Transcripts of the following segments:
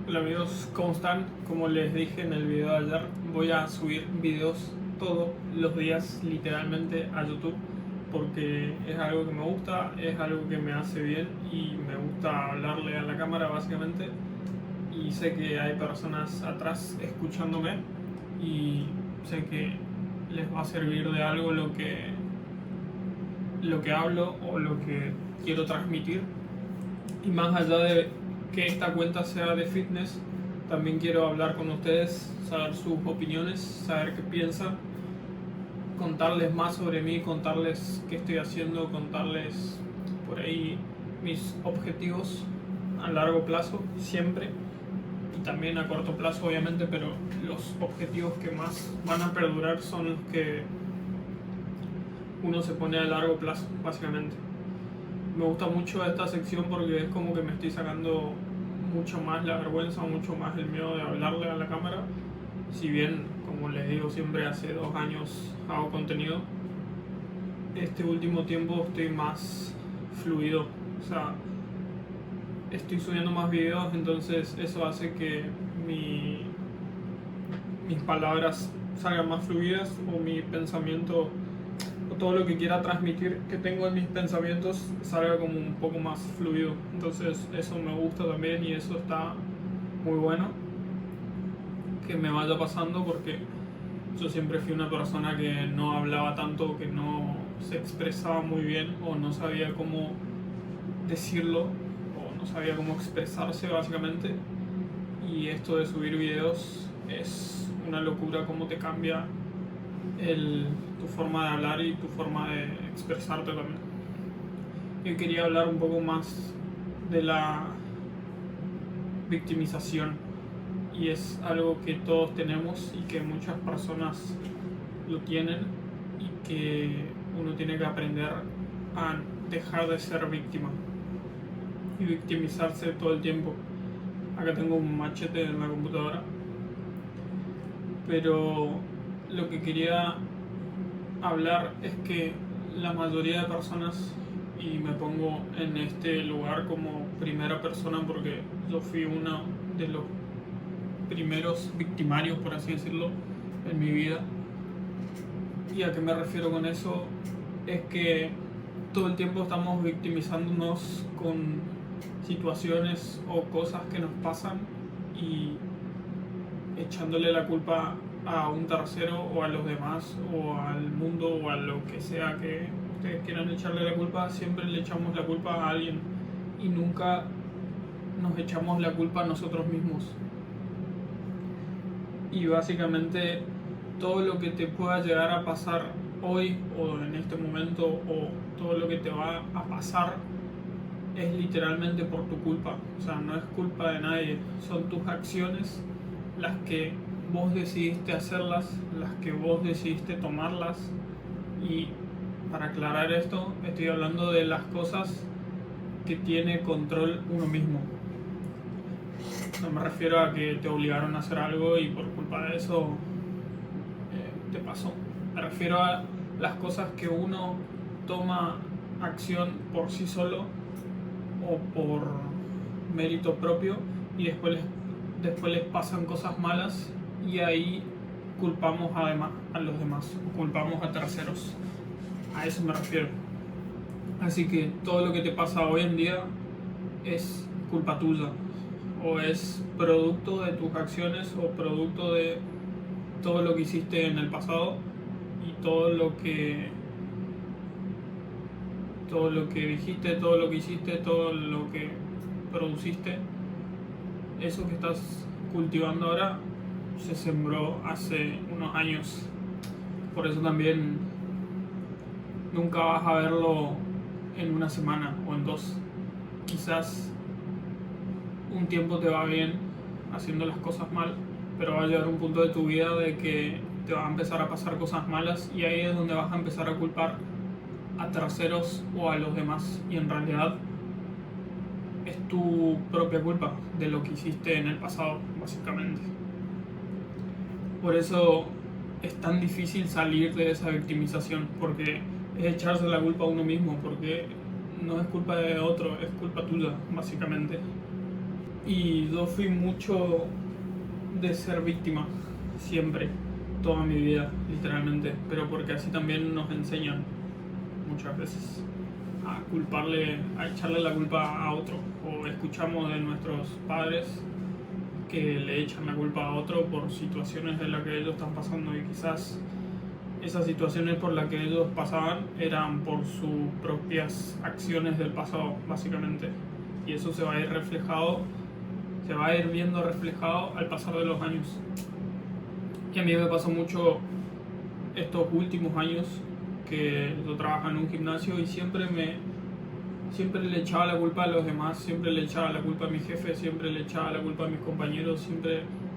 Hola amigos, ¿cómo están? Como les dije en el video de ayer, voy a subir videos todos los días literalmente a YouTube porque es algo que me gusta, es algo que me hace bien y me gusta hablarle a la cámara básicamente, y sé que hay personas atrás escuchándome y sé que les va a servir de algo lo que hablo o lo que quiero transmitir. Y más allá de que esta cuenta sea de fitness, también quiero hablar con ustedes, saber sus opiniones, saber qué piensan, contarles más sobre mí, contarles qué estoy haciendo, contarles por ahí mis objetivos a largo plazo siempre, y también a corto plazo obviamente, pero los objetivos que más van a perdurar son los que uno se pone a largo plazo básicamente. Me gusta mucho esta sección porque es como que me estoy sacando mucho más la vergüenza, mucho más el miedo de hablarle a la cámara. Si bien, como les digo siempre, hace 2 años hago contenido, este último tiempo estoy más fluido. O sea, estoy subiendo más videos, entonces eso hace que mis palabras salgan más fluidas, o mi pensamiento, o todo lo que quiera transmitir que tengo en mis pensamientos, salga como un poco más fluido. Entonces eso me gusta también, y eso está muy bueno que me vaya pasando, porque yo siempre fui una persona que no hablaba tanto, que no se expresaba muy bien, o no sabía cómo decirlo, o no sabía cómo expresarse básicamente. Y esto de subir videos es una locura, cómo te cambia tu forma de hablar y tu forma de expresarte también. Yo quería hablar un poco más de la victimización, y es algo que todos tenemos y que muchas personas lo tienen, y que uno tiene que aprender a dejar de ser víctima y victimizarse todo el tiempo. Acá tengo un machete en la computadora, pero lo que quería hablar es que la mayoría de personas, y me pongo en este lugar como primera persona porque yo fui uno de los primeros victimarios, por así decirlo, en mi vida. ¿Y a qué me refiero con eso? Es que todo el tiempo estamos victimizándonos con situaciones o cosas que nos pasan, y echándole la culpa a un tercero o a los demás o al mundo o a lo que sea que ustedes quieran echarle la culpa. Siempre le echamos la culpa a alguien y nunca nos echamos la culpa a nosotros mismos. Y básicamente todo lo que te pueda llegar a pasar hoy o en este momento, o todo lo que te va a pasar, es literalmente por tu culpa. O sea, no es culpa de nadie, son tus acciones las que vos decidiste hacerlas, las que vos decidiste tomarlas. Y para aclarar esto, estoy hablando de las cosas que tiene control uno mismo. No me refiero a que te obligaron a hacer algo y por culpa de eso te pasó. Me refiero a las cosas que uno toma acción por sí solo o por mérito propio, y después les pasan cosas malas, y ahí culpamos a los demás, culpamos a terceros. A eso me refiero. Así que todo lo que te pasa hoy en día es culpa tuya, o es producto de tus acciones, o producto de todo lo que hiciste en el pasado, y todo lo que dijiste, todo lo que hiciste, todo lo que produciste. Eso que estás cultivando ahora se sembró hace unos años. Por eso también nunca vas a verlo en una semana o en dos. Quizás un tiempo te va bien haciendo las cosas mal, pero va a llegar un punto de tu vida de que te va a empezar a pasar cosas malas, y ahí es donde vas a empezar a culpar a terceros o a los demás, y en realidad es tu propia culpa de lo que hiciste en el pasado, básicamente. Por eso es tan difícil salir de esa victimización, porque es echarse la culpa a uno mismo, porque no es culpa de otro, es culpa tuya, básicamente. Y yo fui mucho de ser víctima, siempre, toda mi vida, literalmente. Pero porque así también nos enseñan muchas veces a culparle, a echarle la culpa a otro. O escuchamos de nuestros padres que le echan la culpa a otro por situaciones en las que ellos están pasando, y quizás esas situaciones por las que ellos pasaban eran por sus propias acciones del pasado, básicamente. Y eso se va a ir reflejado, se va a ir viendo reflejado al pasar de los años. Y a mí me pasó mucho estos últimos años que yo trabajo en un gimnasio y siempre le echaba la culpa a los demás, siempre le echaba la culpa a mi jefe, siempre le echaba la culpa a mis compañeros,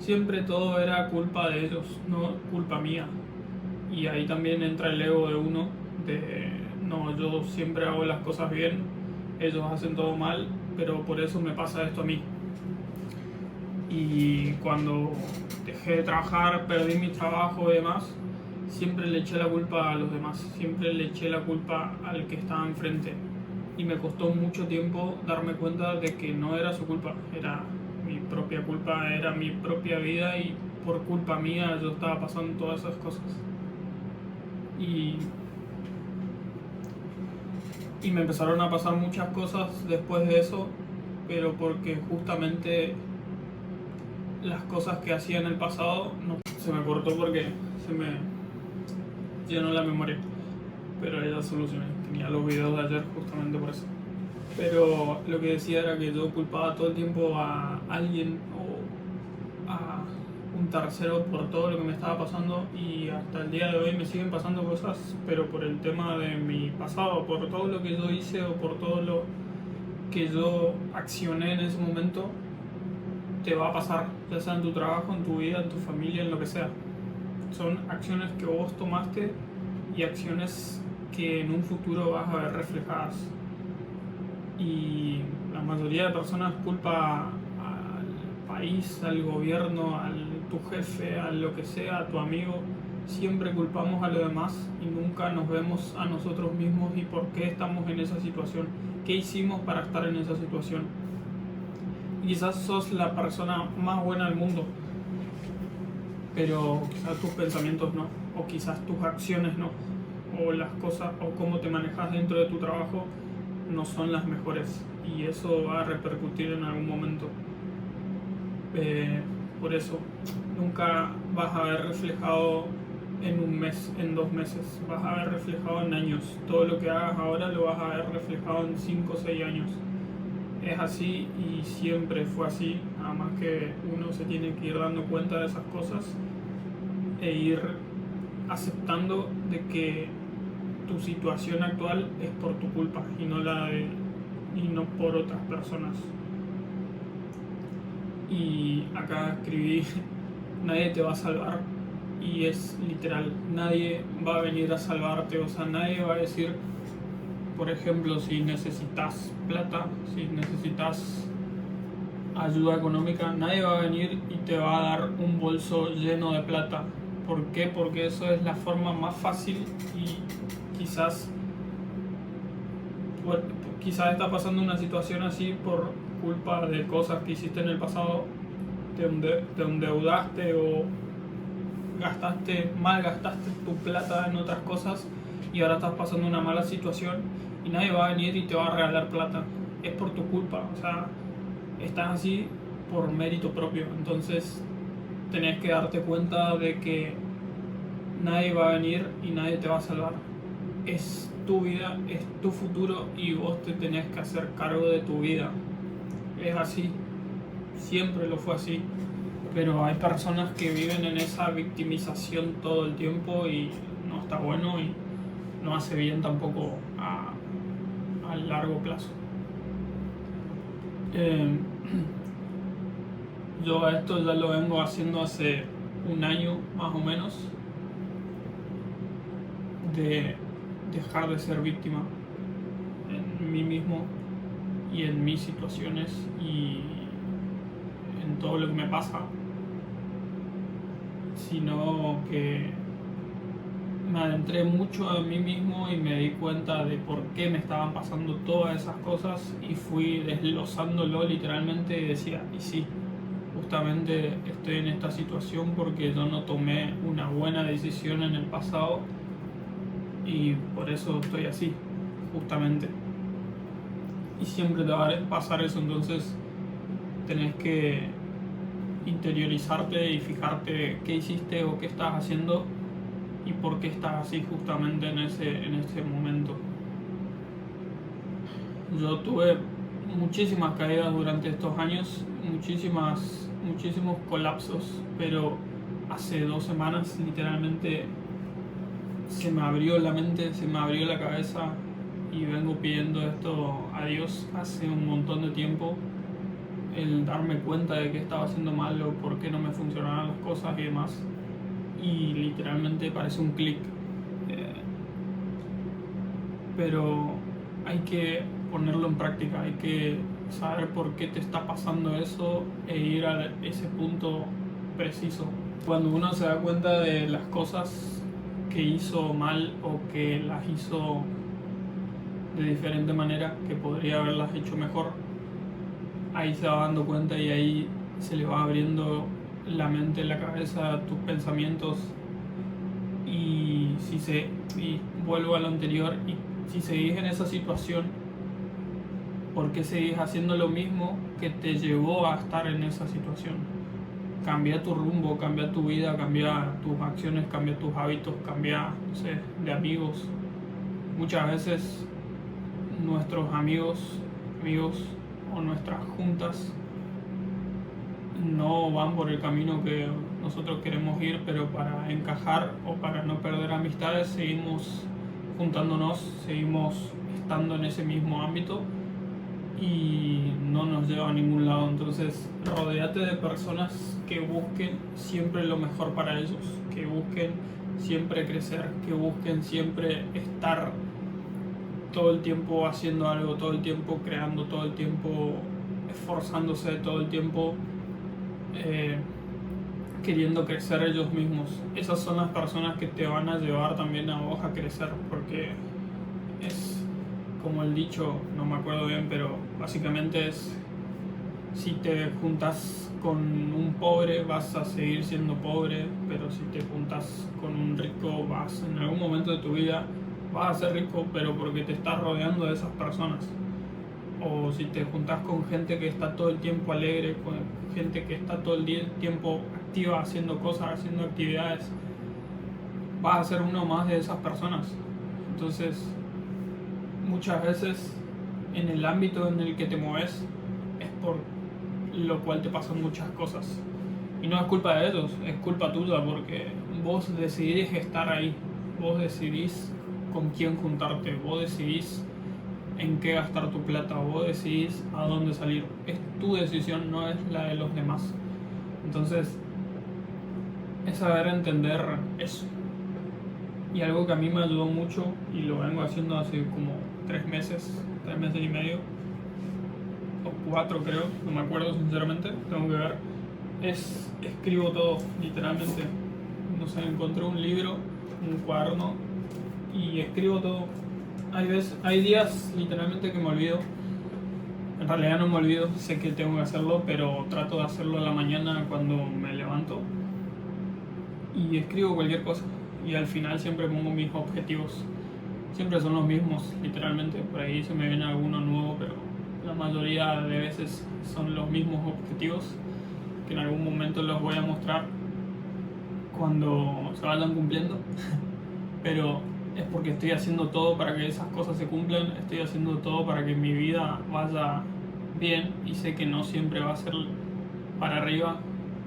siempre todo era culpa de ellos, no culpa mía. Y ahí también entra el ego de uno, de no, yo siempre hago las cosas bien, ellos hacen todo mal, pero por eso me pasa esto a mí. Y cuando dejé de trabajar, perdí mi trabajo y demás, siempre le eché la culpa a los demás, siempre le eché la culpa al que estaba enfrente. Y me costó mucho tiempo darme cuenta de que no era su culpa, era mi propia culpa, era mi propia vida, y por culpa mía yo estaba pasando todas esas cosas. Y me empezaron a pasar muchas cosas después de eso, pero porque justamente las cosas que hacía en el pasado se me cortó porque se me llenó la memoria. Pero ya solucioné, tenía los videos de ayer justamente por eso. Pero lo que decía era que yo culpaba todo el tiempo a alguien o a un tercero por todo lo que me estaba pasando, y hasta el día de hoy me siguen pasando cosas, pero por el tema de mi pasado, por todo lo que yo hice o por todo lo que yo accioné en ese momento, te va a pasar, ya sea en tu trabajo, en tu vida, en tu familia, en lo que sea. Son acciones que vos tomaste y acciones que en un futuro vas a ver reflejadas. Y la mayoría de personas culpa al país, al gobierno, a tu jefe, a lo que sea, a tu amigo. Siempre culpamos a los demás y nunca nos vemos a nosotros mismos y por qué estamos en esa situación, qué hicimos para estar en esa situación. Y quizás sos la persona más buena del mundo, pero quizás tus pensamientos no, o quizás tus acciones no, o las cosas o cómo te manejas dentro de tu trabajo no son las mejores, y eso va a repercutir en algún momento. Por eso nunca vas a ver reflejado en un mes, en 2 meses, vas a ver reflejado en años. Todo lo que hagas ahora lo vas a ver reflejado en 5 o 6 años. Es así y siempre fue así, nada más que uno se tiene que ir dando cuenta de esas cosas e ir aceptando de que tu situación actual es por tu culpa y no por otras personas. Y acá escribí: nadie te va a salvar, y es literal, nadie va a venir a salvarte. O sea, nadie va a decir, por ejemplo, si necesitas plata, si necesitas ayuda económica, nadie va a venir y te va a dar un bolso lleno de plata. ¿Por qué? Porque eso es la forma más fácil, y quizás está pasando una situación así por culpa de cosas que hiciste en el pasado, te endeudaste o malgastaste tu plata en otras cosas, y ahora estás pasando una mala situación y nadie va a venir y te va a regalar plata. Es por tu culpa, o sea, estás así por mérito propio. Entonces tenés que darte cuenta de que nadie va a venir y nadie te va a salvar. Es tu vida, es tu futuro, y vos te tenés que hacer cargo de tu vida. Es así, siempre lo fue así. Pero hay personas que viven en esa victimización todo el tiempo y no está bueno y no hace bien tampoco a largo plazo. Yo a esto ya lo vengo haciendo hace un año más o menos, de dejar de ser víctima en mí mismo y en mis situaciones y en todo lo que me pasa, sino que me adentré mucho en mí mismo y me di cuenta de por qué me estaban pasando todas esas cosas y fui desglosándolo literalmente y decía, y sí, justamente estoy en esta situación porque yo no tomé una buena decisión en el pasado y por eso estoy así, justamente. Y siempre te va a pasar eso, entonces tenés que interiorizarte y fijarte qué hiciste o qué estás haciendo y por qué estás así justamente en ese momento. Yo tuve muchísimas caídas durante estos años, muchísimos colapsos, pero hace 2 semanas literalmente se me abrió la mente, se me abrió la cabeza y vengo pidiendo esto a Dios hace un montón de tiempo, el darme cuenta de que estaba haciendo mal o por qué no me funcionaban las cosas y demás. Y literalmente parece un clic. Pero hay que ponerlo en práctica, hay que saber por qué te está pasando eso e ir a ese punto preciso. Cuando uno se da cuenta de las cosas que hizo mal o que las hizo de diferente manera, que podría haberlas hecho mejor, ahí se va dando cuenta y ahí se le va abriendo la mente, la cabeza, tus pensamientos. Y vuelvo a lo anterior, y si seguís en esa situación, ¿por qué seguís haciendo lo mismo que te llevó a estar en esa situación? Cambia tu rumbo, cambia tu vida, cambia tus acciones, cambia tus hábitos, cambia, no sé, de amigos. Muchas veces nuestros amigos o nuestras juntas no van por el camino que nosotros queremos ir, pero para encajar o para no perder amistades seguimos juntándonos, seguimos estando en ese mismo ámbito y no nos lleva a ningún lado. Entonces rodéate de personas que busquen siempre lo mejor para ellos, que busquen siempre crecer, que busquen siempre estar todo el tiempo haciendo algo, todo el tiempo creando, todo el tiempo esforzándose, todo el tiempo queriendo crecer ellos mismos. Esas son las personas que te van a llevar también a vos a crecer, porque es como el dicho, no me acuerdo bien, pero básicamente es: si te juntas con un pobre vas a seguir siendo pobre, pero si te juntas con un rico en algún momento de tu vida vas a ser rico, pero porque te estás rodeando de esas personas. O si te juntas con gente que está todo el tiempo alegre, con gente que está todo el tiempo activa, haciendo cosas, haciendo actividades, vas a ser uno más de esas personas. Entonces, muchas veces en el ámbito en el que te mueves es por lo cual te pasan muchas cosas. Y no es culpa de ellos, es culpa tuya, porque vos decidís estar ahí, vos decidís con quién juntarte, vos decidís en qué gastar tu plata, vos decidís a dónde salir. Es tu decisión, no es la de los demás. Entonces, es saber entender eso. Y algo que a mí me ayudó mucho, y lo vengo haciendo hace como 3 meses y medio, o 4 creo, no me acuerdo sinceramente, tengo que ver, es escribo todo, literalmente. No sé, encontré un libro, un cuaderno, y escribo todo. Hay días literalmente que me olvido. En realidad no me olvido, sé que tengo que hacerlo, pero trato de hacerlo a la mañana cuando me levanto. Y escribo cualquier cosa. Y al final siempre pongo mis objetivos. Siempre son los mismos, literalmente. Por ahí se me viene alguno nuevo, pero la mayoría de veces son los mismos objetivos, que en algún momento los voy a mostrar cuando se vayan cumpliendo. Pero es porque estoy haciendo todo para que esas cosas se cumplan, estoy haciendo todo para que mi vida vaya bien, y sé que no siempre va a ser para arriba,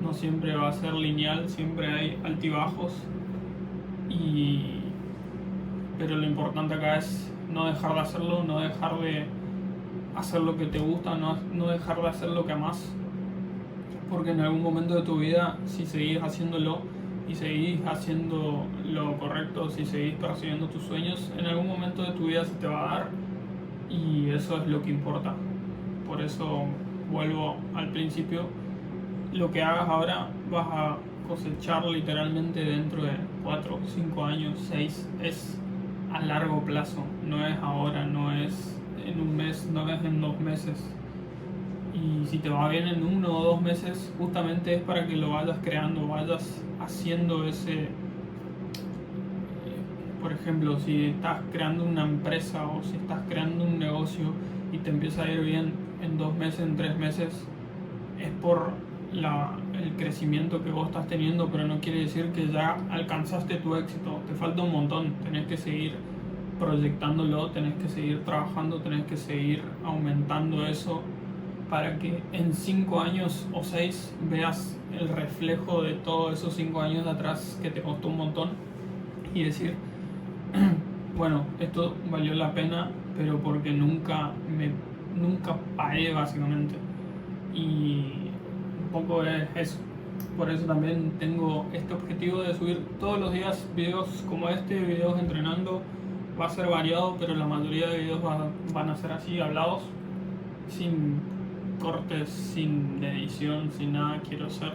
no siempre va a ser lineal, siempre hay altibajos, pero lo importante acá es no dejar de hacerlo, no dejar de hacer lo que te gusta, no dejar de hacer lo que amás, porque en algún momento de tu vida, si seguís haciéndolo y seguís haciendo lo correcto, si seguís persiguiendo tus sueños, en algún momento de tu vida se te va a dar, y eso es lo que importa. Por eso vuelvo al principio: lo que hagas ahora vas a cosechar literalmente dentro de 4, 5 años, 6, es a largo plazo, no es ahora, no es en un mes, no es en 2 meses. Y si te va bien en 1 o 2 meses, justamente es para que lo vayas creando, vayas haciendo ese. Por ejemplo, si estás creando una empresa o si estás creando un negocio y te empieza a ir bien en 2 meses, en 3 meses, es por el crecimiento que vos estás teniendo, pero no quiere decir que ya alcanzaste tu éxito. Te falta un montón, tenés que seguir proyectándolo, tenés que seguir trabajando, tenés que seguir aumentando eso para que en 5 años o 6 veas el reflejo de todos esos 5 años de atrás que te costó un montón y decir, bueno, esto valió la pena, pero porque nunca paré básicamente. Y un poco es eso. Por eso también tengo este objetivo de subir todos los días videos como este, videos entrenando. Va a ser variado, pero la mayoría de videos van a ser así, hablados, sin cortes, sin edición, sin nada. Quiero ser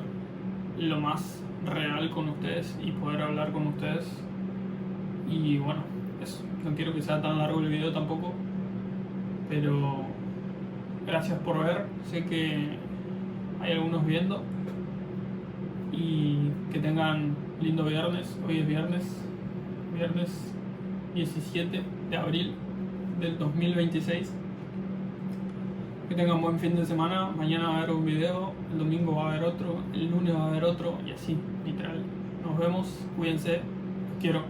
lo más real con ustedes y poder hablar con ustedes. Y bueno, eso. No quiero que sea tan largo el video tampoco, pero gracias por ver. Sé que hay algunos viendo y que tengan lindo viernes. Hoy es viernes 17 de abril del 2026. Que tengan buen fin de semana. Mañana va a haber un video, el domingo va a haber otro, el lunes va a haber otro y así, literal. Nos vemos, cuídense, los quiero.